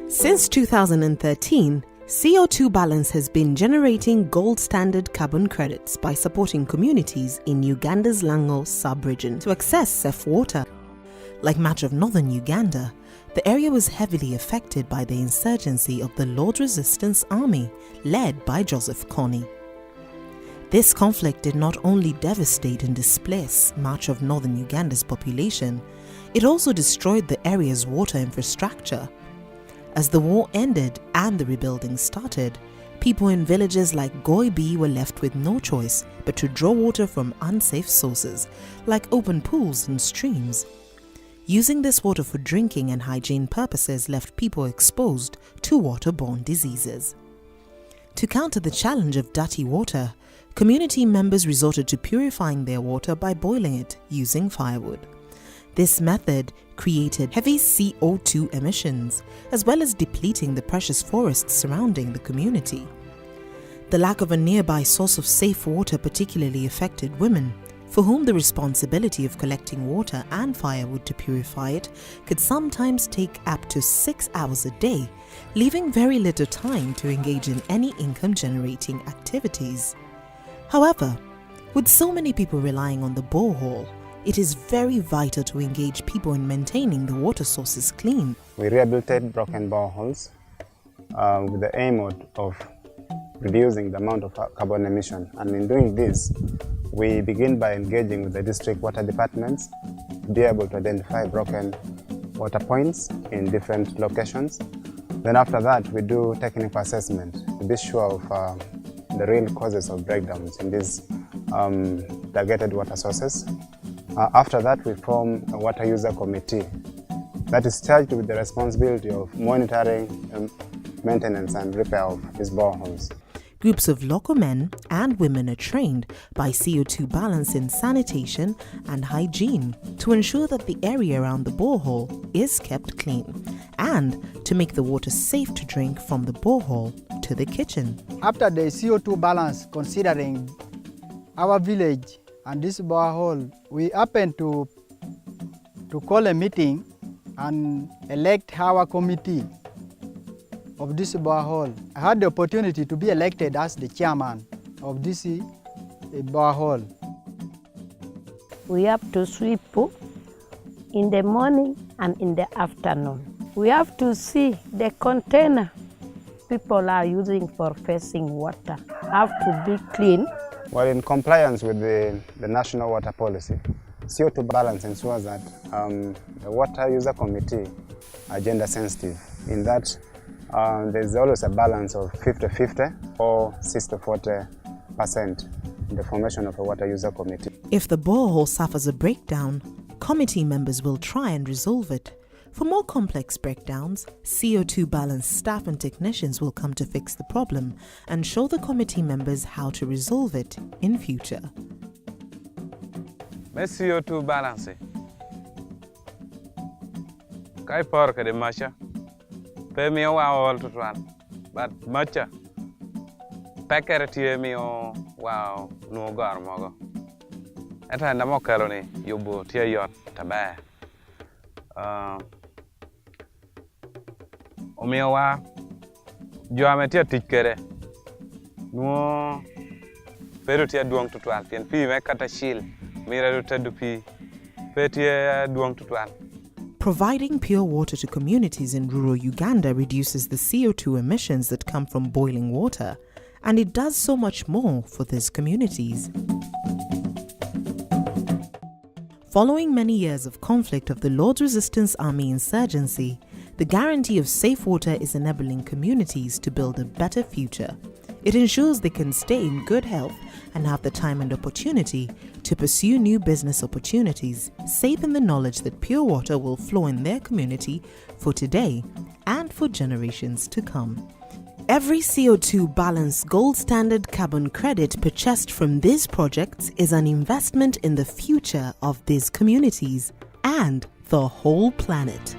Since 2013, CO2balance has been generating gold standard carbon credits by supporting communities in Uganda's Lango sub-region to access safe water. Like much of northern Uganda, the area was heavily affected by the insurgency of the Lord's Resistance Army, led by Joseph Kony. This conflict did not only devastate and displace much of northern Uganda's population, it also destroyed the area's water infrastructure. As the war ended and the rebuilding started, people in villages like Goibi were left with no choice but to draw water from unsafe sources, like open pools and streams. Using this water for drinking and hygiene purposes left people exposed to waterborne diseases. To counter the challenge of dirty water, community members resorted to purifying their water by boiling it using firewood. This method created heavy CO2 emissions, as well as depleting the precious forests surrounding the community. The lack of a nearby source of safe water particularly affected women, for whom the responsibility of collecting water and firewood to purify it could sometimes take up to 6 hours a day, leaving very little time to engage in any income-generating activities. However, with so many people relying on the borehole, it is very vital to engage people in maintaining the water sources clean. We rehabilitate broken boreholes with the aim of reducing the amount of carbon emission. And in doing this, we begin by engaging with the district water departments to be able to identify broken water points in different locations. Then after that, we do technical assessment to be sure of the real causes of breakdowns in these targeted water sources. After that, we form a water user committee that is charged with the responsibility of monitoring, maintenance and repair of these boreholes. Groups of local men and women are trained by CO2balance in sanitation and hygiene to ensure that the area around the borehole is kept clean and to make the water safe to drink from the borehole to the kitchen. After the CO2balance, considering our village and this borehole, we happen to call a meeting and elect our committee of this borehole. I had the opportunity to be elected as the chairman of this borehole. We have to sweep in the morning and in the afternoon. We have to see the container people are using for fetching water have to be clean. Well, in compliance with the national water policy, CO2balance ensures that the water user committee are gender sensitive, in that there's always a balance of 50-50 or 60-40% in the formation of a water user committee. If the borehole suffers a breakdown, committee members will try and resolve it. For more complex breakdowns, CO2balance staff and technicians will come to fix the problem and show the committee members how to resolve it in future. CO2balance. Kai porca de macha. Pe mi wa all to one. But macha. Packer mi o wow no gar mogo. Eta na mo kaloni yubo tia yot tabe. Omiwa joame tia tikere no pero tia duong tutwal pien pi me kata shil mira do tadu pi petia duong tutwal. Providing pure water to communities in rural Uganda reduces the CO2 emissions that come from boiling water, and it does so much more for these communities. Following many years of conflict of the Lord's Resistance Army insurgency, the guarantee of safe water is enabling communities to build a better future. It ensures they can stay in good health and have the time and opportunity to pursue new business opportunities, safe in the knowledge that pure water will flow in their community for today and for generations to come. Every CO2balance gold standard carbon credit purchased from these projects is an investment in the future of these communities and the whole planet.